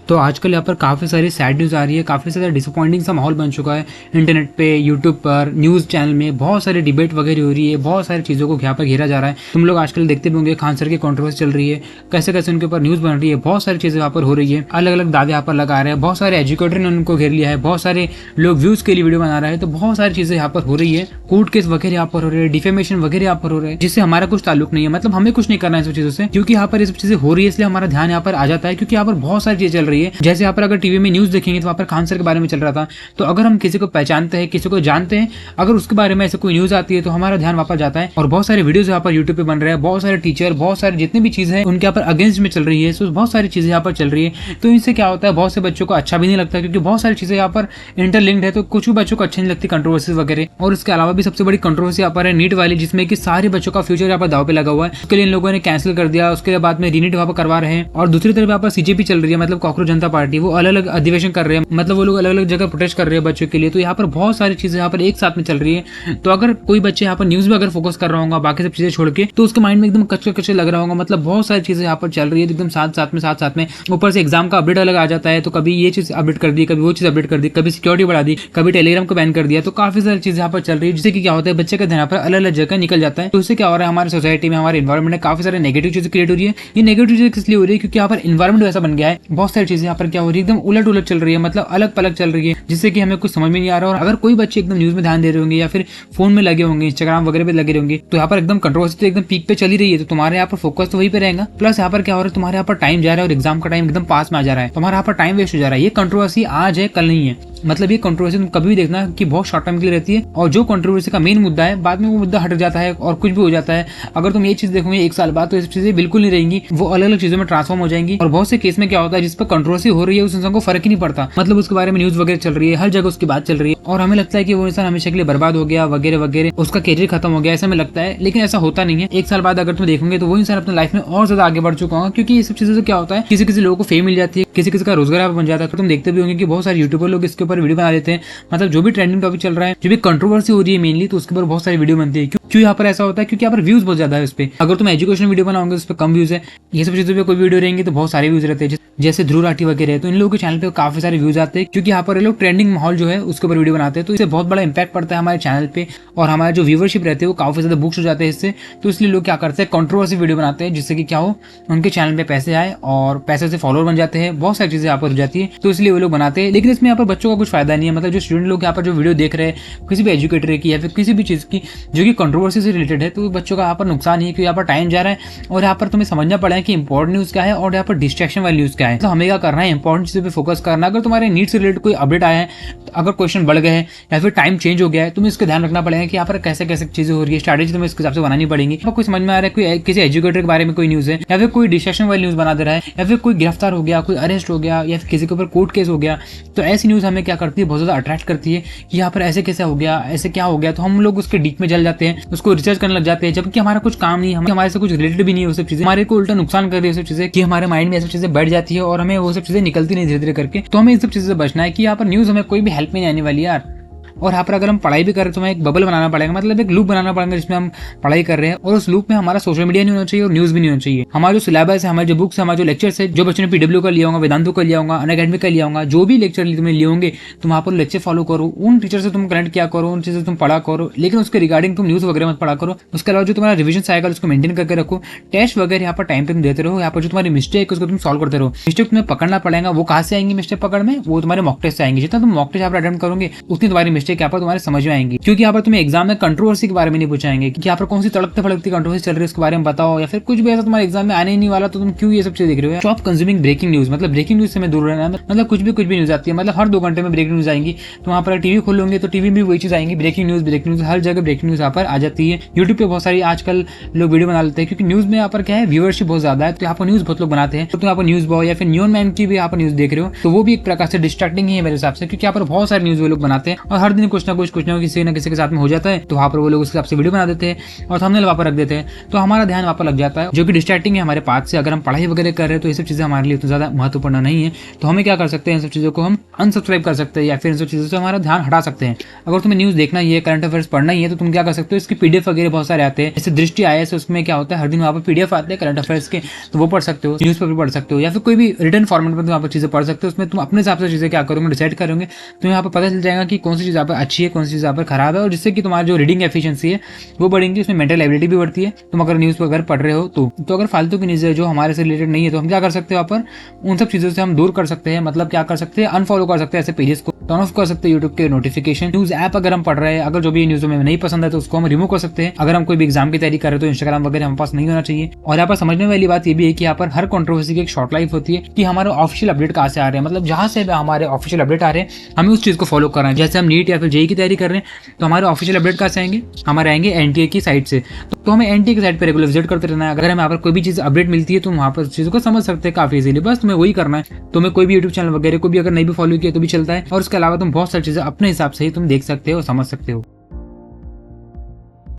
तो आजकल यहाँ पर काफ़ी सारी सैड न्यूज़ आ रही है, काफ़ी ज़्यादा डिसअपॉइंटिंग सा माहौल बन चुका है। इंटरनेट पे, यूट्यूब पर, न्यूज़ चैनल में बहुत सारी डिबेट वगैरह हो रही है, बहुत सारी चीज़ों को यहाँ पर घेरा जा रहा है। तुम लोग आजकल देखते भी होंगे, खान सर की कंट्रोवर्सी चल रही है, कैसे कैसे उनके ऊपर न्यूज़ बन रही है, बहुत सारी चीज़ें यहाँ पर हो रही है, अलग अलग दावे यहाँ पर लगा रहे हैं, बहुत सारे एजुकेटर ने उनको घेर लिया है, बहुत सारे लोग व्यूज़ के लिए वीडियो बना रहे हैं। तो बहुत सारी चीज़ें यहाँ पर हो रही है, कोर्ट केस वगैरह यहाँ पर हो रहे हैं, डिफेमेशन वगैरह यहाँ पर हो रहे हैं, जिससे हमारा कुछ ताल्लुक नहीं है। मतलब हमें कुछ नहीं करना है इन सब चीज़ों से, क्योंकि यहाँ पर ये सब चीज़ें हो रही है, इसलिए हमारा ध्यान यहाँ पर आ जाता है, क्योंकि यहाँ पर बहुत सारी चीज़ें चल रही है। जैसे यहाँ पर अगर टीवी में न्यूज़ देखेंगे तो वहाँ पर खान सर के बारे में चल रहा था, तो अगर हम किसी को पहचानते हैं, किसी को जानते हैं, अगर उसके बारे में ऐसे कोई न्यूज़ आती है तो हमारा ध्यान वापस जाता है। और बहुत सारे वीडियोस यहाँ पर यूट्यूब पे बन रहे हैं, बहुत सारे टीचर, बहुत सारे जितनी भी चीज़ें हैं उनके यहाँ पर अगेंस्ट में चल रही है। सो बहुत सारी चीज़ें यहाँ पर चल रही है। तो इनसे क्या होता है, बहुत से बच्चों को अच्छा भी नहीं लगता, क्योंकि बहुत सारी चीज़ें यहाँ पर इंटरलिंक्ड है। तो कुछ भी बच्चों को अच्छी नहीं लगती कंट्रोवर्सीज वगैरह। और इसके अलावा भी सबसे बड़ी कंट्रोवर्सी यहाँ पर है नीट वाली, जिसमें कि सारे बच्चों का फ्यूचर यहाँ पर दाव पे लगा हुआ है। उसके लिए इन लोगों ने कैंसिल कर दिया, उसके बाद में रीनीट वहाँ पर करवा रहे हैं। और दूसरी तरफ यहाँ पर सीजेपी चल रही है, मतलब कॉकरोच जनता पार्टी, वो अलग अलग अधिवेशन कर रहे हैं, मतलब वो लोग अलग अलग जगह प्रोटेस्ट कर रहे हैं बच्चों के लिए। तो यहाँ पर बहुत सारी चीजें यहाँ पर एक साथ में चल रही है। तो अगर कोई बच्चे यहाँ पर न्यूज में अगर फोकस कर रहा होगा बाकी सब चीजें छोड़ के, तो उसके माइंड में एकदम कच्चे कच्चे लग रहा होगा। मतलब बहुत सारी चीजें यहाँ पर चल रही है एकदम साथ में। ऊपर से एग्जाम का अपडेट अलग आ जाता है, तो कभी ये चीज अपडेट कर दी, कभी वो चीज अपडेट कर दी, कभी सिक्योरिटी बढ़ा दी, कभी टेलीग्राम को बैन कर दिया। तो काफी सारी चीजें यहाँ पर चल रही है, जिससे कि क्या होता है, बच्चे का ध्यान पर अलग अलग जगह निकल जाता है। तो इससे क्या हो रहा है, हमारे सोसाइटी में, हमारे इन्वायरमेंट में काफी सारे नेगेटिव चीजें क्रिएट हो रही है। ये नेगेटिव चीजें किस लिए हो रही है, क्योंकि यहाँ पर इन्वायरमेंट वैसा बन गया है। बहुत सारी चीजें यहाँ पर क्या हो रही है, एकदम उलट उलट चल रही है, मतलब अलग पलग चल रही है, जिससे कि हमें कुछ समझ में नहीं आ रहा। और अगर कोई बच्चे एकदम न्यूज में ध्यान दे रहे होंगे या फिर फोन में लगे होंगे, इंस्टाग्राम वगैरह पे लगे होंगे, तो यहाँ पर एकदम कंट्रोवर्सी तो एकदम पीक पे चली रही है। तो तुम्हारे यहाँ पर फोकस तो वहीं पे रहेगा। प्लस यहाँ पर क्या हो रहा है, तुम्हारे यहाँ पर टाइम जा रहा है और एग्जाम का टाइम एकदम पास में आ जा रहा है, तुम्हारा यहाँ पर टाइम वेस्ट हो जा रहा है। ये कंट्रोवर्सी आज है, कल नहीं है। मतलब ये कंट्रोवर्सी तुम कभी भी देखना कि बहुत शॉर्ट टाइम के लिए रहती है, और जो कंट्रोवर्सी का मेन मुद्दा है बाद में वो मुद्दा हट जाता है और कुछ भी हो जाता है। अगर तुम ये चीज देखोगे एक साल बाद, तो ये सब चीजें बिल्कुल नहीं रहेंगी, वो अलग अलग चीजों में ट्रांसफॉर्म हो जाएंगी। और बहुत से केस में क्या होता है, जिस पर कंट्रोवर्सी हो रही है उस इंसान को फर्क ही नहीं पड़ता, मतलब उसके बारे में न्यूज वगैरह चल रही है, हर जगह उसकी बात चल रही है, और हमें लगता है कि वो इंसान हमेशा के लिए बर्बाद हो गया वगैरह वगैरह, उसका करियर खत्म हो गया, ऐसा हमें लगता है। लेकिन ऐसा होता नहीं है। एक साल बाद अगर तुम देखोगे तो वो इंसान अपनी लाइफ में और ज्यादा आगे बढ़ चुका होगा, क्योंकि ये सब चीजों से क्या होता है, किसी किसी लोगों को फेम मिल जाती है, किसी किसी का रोजगार बन जाता है। तो तुम देखते भी होंगे कि बहुत सारे यूट्यूबर लोग इसके ऊपर वीडियो बना लेते हैं। मतलब जो भी ट्रेंडिंग टॉपिक चल रहा है, जो भी कंट्रोवर्सी हो रही है मेनली, तो उसके ऊपर बहुत सारी वीडियो बनती है। क्यों यहाँ पर ऐसा होता है, क्योंकि यहाँ पर व्यूज बहुत ज्यादा है उस पर। अगर तुम एजुकेशन वीडियो बनाओगे उस पर कम व्यूज है, ये सब चीजों पे कोई वीडियो रहेंगे तो बहुत सारे व्यूज रहते हैं, जैसे ध्रुव राठी वगैरह है। तो इन लोगों के चैनल पे काफी सारे व्यूज आते हैं, क्योंकि यहाँ पर ये लोग ट्रेंडिंग माहौल जो है उसके ऊपर वीडियो बनाते हैं। तो इससे बहुत बड़ा इंपैक्ट पड़ता है हमारे चैनल पे, और हमारे जो व्यूवरशिप रहते हैं वो काफी ज्यादा बुक्स हो जाते हैं इससे। तो इसलिए लोग क्या करते हैं, कंट्रोवर्सी वीडियो बनाते हैं, जिससे कि क्या हो, उनके चैनल पे पैसे आए और पैसे से फॉलोअर बन जाते हैं, बहुत सारी चीजें यहाँ पर हो जाती है। तो इसलिए वो लोग बनाते हैं। लेकिन इसमें यहाँ पर बच्चों का कुछ फायदा नहीं है। मतलब जो स्टूडेंट लोग यहाँ पर जो वीडियो देख रहे हैं किसी भी एजुकेटर की या फिर किसी भी चीज की जो कि कंट्रोवर्सी से रिलेटेड है, तो बच्चों का यहाँ पर नुकसान ही है, क्योंकि यहाँ पर टाइम जा रहा है। और यहाँ पर तुम्हें समझना पड़ेगा कि इंपॉर्टेंट न्यूज क्या है और यहाँ पर डिस्ट्रैक्शन वाली न्यूज क्या है। तो हमें क्या करना है, इंपॉर्टेंट चीजों पे फोकस करना। अगर तुम्हारे नीट से रिलेटेड कोई अपडेट आया है, अगर क्वेश्चन बढ़ गए हैं या फिर टाइम चेंज हो गया है, तुम्हें इसका ध्यान रखना पड़ेगा कि यहाँ पर कैसे कैसे चीजें हो रही है, स्ट्रैटेजी तुम्हें इसके हिसाब से बनानी पड़ेगी। कोई समझ में आ रहा है, कोई किसी एजुकेटर के बारे में कोई न्यूज है, या फिर कोई डिस्ट्रैक्शन वाली न्यूज बना दे रहा है, या फिर कोई गिरफ्तार हो गया, कोई अरेस्ट हो गया, या फिर किसी के ऊपर कोर्ट केस हो गया, तो ऐसी न्यूज हमें क्या करती है, बहुत ज्यादा अट्रैक्ट करती है कि यहाँ पर ऐसे कैसे हो गया, ऐसे क्या हो गया। तो हम लोग उसके डीप में जल जाते हैं, उसको रिसर्च करने लग जाते हैं, जबकि हमारा कुछ काम नहीं, हमारे से कुछ रिलेटेड भी नहीं है वो सब चीजें, हमारे को उल्टा नुकसान कर रही है वो सब चीजें, कि हमारे माइंड में ऐसी चीजें बैठ जाती है और हमें वो सब चीजें निकलती नहीं धीरे धीरे करके। तो हमें इन सब चीजों से बचना है कि यहाँ पर न्यूज हमें कोई भी हेल्प में नहीं आने वाली यार। और यहाँ पर अगर हम पढ़ाई भी कर रहे हैं तो हमें एक बबल बनाना पड़ेगा, मतलब एक लूप बनाना पड़ेगा जिसमें हम पढ़ाई कर रहे हैं, और उस लूप में हमारा सोशल मीडिया नहीं होना चाहिए और न्यूज भी नहीं होना चाहिए। हमारा जो सिलेबस है, हमारे जो बुक्स है, हमारे जो लेक्चर्स है, जो बच्चों ने पीडब्ल्यू का लिया होगा, वेदांतु का लिया होगा, अनअकैडमी का लिया होगा, जो भी लेक्चर तुम्हें लिए होंगे, तुम वहाँ पर लेक्चर फॉलो करो, उन टीचर से तुम कनेक्ट किया करो, उन चीजें तुम पढ़ा करो, लेकिन उसके रिगार्डिंग तुम न्यूज वगैरह मत पढ़ा करो। उसके अलावा जो तुम्हारा रिविजन साइकिल उसको मेंटेन करके रखो, टेस्ट वगैरह यहाँ पर टाइम पे तुम देते रहो, यहाँ पर जो तुम्हारी मिस्टेक उसको तुम सॉल्व करते रहो। मिस्टेक तुम्हें पकड़ना पड़ेगा, वो कहाँ से आएंगी मिस्टेक पकड़ में, वो तुम्हारे मॉक टेस्ट से आएंगे। जितना तुम मॉक टेस्ट यहाँ पर अटेम्प्ट करोगे उतनी तुम्हारी मिस्टेक यहाँ पर तुम्हारे समझ में आएंगी, क्योंकि यहाँ पर तुम्हें एग्जाम में कंट्रोवर्सी के बारे में नहीं पूछाएंगे कि यहाँ पर कौन सी तड़कते फड़कती कंट्रोवर्सी चल रही है उसके बारे में बताओ, या फिर कुछ भी ऐसा तुम्हारे एग्जाम में आने ही नहीं वाला, तो तुम क्यों ये सब चीज देख रहे हो। स्टॉप कंज्यूमिंग ब्रेकिंग न्यूज, मतलब ब्रेकिंग न्यूज से मैं दूर रहना है। मतलब कुछ भी न्यूज आती है, मतलब हर 2 घंटे में ब्रेकिंग न्यूज आएंगी। तो वहाँ पर टीवी खोलोगे तो टीवी में वही चीज आएंगी, ब्रेकिंग न्यूज, हर जगह ब्रेकिंग न्यूज यहाँ पर आ जाती है। यूट्यूब पे बहुत सारी आजकल लोग वीडियो बना लेते हैं, क्योंकि न्यूज में यहाँ पर क्या है, व्यूअरशिप बहुत ज्यादा है, तो यहाँ पर न्यूज बहुत लोग बनाते हैं। तो यहाँ पर न्यूज बॉय या फिर न्यून मैन की भी यहाँ पर न्यूज देख रहे हो, तो वो भी एक प्रकार से डिस्ट्रैक्टिंग ही है मेरे हिसाब से, क्योंकि यहाँ पर बहुत सारे न्यूज वो लोग बनाते हैं और हर दिन कुछ ना कुछ किसी न किसी के साथ में हो जाता है, तो वहाँ पर वो लोग उसके हिसाब से वीडियो बना देते हैं और थंबनेल वहाँ पर रख देते हैं, तो हमारा ध्यान वहाँ पर लग जाता है, जो कि डिस्ट्रैक्टिंग है हमारे पास से। अगर हम पढ़ाई वगैरह कर रहे हैं तो ये सब चीज़ें हमारे लिए उतना ज़्यादा महत्वपूर्ण नहीं है, तो हमें क्या कर सकते हैं, इन सब चीज़ों को हम अनसब्सक्राइब कर सकते हैं या फिर इन सब चीज़ों से हमारा ध्यान हटा सकते हैं। अगर तुम्हें न्यूज़ देखना ही है, करंट अफेयर्स पढ़ना ही है, तो तुम क्या कर सकते हो, इसकी पीडीएफ वगैरह बहुत सारे आते हैं, जैसे दृष्टि IAS, उसमें क्या होता है हर दिन वहाँ पर पीडीएफ आते हैं करंट अफेयर्स के, तो वो पढ़ सकते हो, न्यूज़ पेपर पढ़ सकते हो, या फिर कोई भी रिटन फॉर्मेट में तुम वहाँ पर चीज़ें पढ़ सकते हो। उसमें तुम अपने हिसाब से चीज़ें क्या करोगे, डिसाइड करोगे, तुम्हें यहाँ पर पता चल जाएगा कि कौन सी चीज़ यहाँ पर अच्छी है, कौन सी चीज़ यहाँ पर खराब है, और जिससे कि तुम्हारी जो रीडिंग एफिशिएंसी है वो बढ़ेगी, उसमें मेंटल एबिलिटी भी बढ़ती है। तुम अगर न्यूज़ वगैरह पढ़ रहे हो तो अगर फालतू की न्यूज़ है जो हमारे से रिलेटेड नहीं है, तो हम क्या कर सकते हैं, वहाँ पर उन सब चीज़ों से हम दूर कर सकते हैं। मतलब क्या कर सकते हैं, अनफॉलो कर सकते हैं ऐसे पेजेस को, टर्न ऑफ कर सकते हैं यूट्यूब के नोटिफिकेशन। न्यूज़ ऐप अगर हम पढ़ रहे हैं, अगर जो भी न्यूज़ हमें नहीं पसंद है तो उसको हम रिमूव कर सकते हैं। अगर हम कोई भी एग्जाम की तैयारी कर रहे हैं तो इंस्टाग्राम वगैरह हमारे पास नहीं होना चाहिए। और यहाँ पर समझने वाली बात ये भी है कि यहाँ पर हर कंट्रोवर्सी की एक शॉर्ट लाइफ होती है कि हमारे ऑफिशियल अपडेट कहाँ से आ रहे हैं, मतलब जहाँ से हमारे ऑफिशियल अपडेट आ रहे हैं हमें उस चीज़ को फॉलो कर रहे हैं। जैसे हम नीट या फिर जेईई की तैयारी कर रहे हैं तो हमारे ऑफिशियल अपडेट कहाँ से आएंगे, हमारे आएंगे NTA की साइट से, तो हमें NTA की साइट पर रेगुलर विजिट करते रहना है। अगर हमें यहाँ पर कोई भी चीज़ अपडेट मिलती है तो वहाँ पर चीज़ों को समझ सकते हैं काफी इजीली, बस तुम्हें वही करना है। तुम्हें कोई भी यूट्यूब चैनल वगैरह को भी अगर नहीं भी फॉलो किया तो भी चलता है, और उसके अलावा तुम बहुत सारी चीज़ें अपने हिसाब से ही तुम देख सकते हो और समझ सकते हो।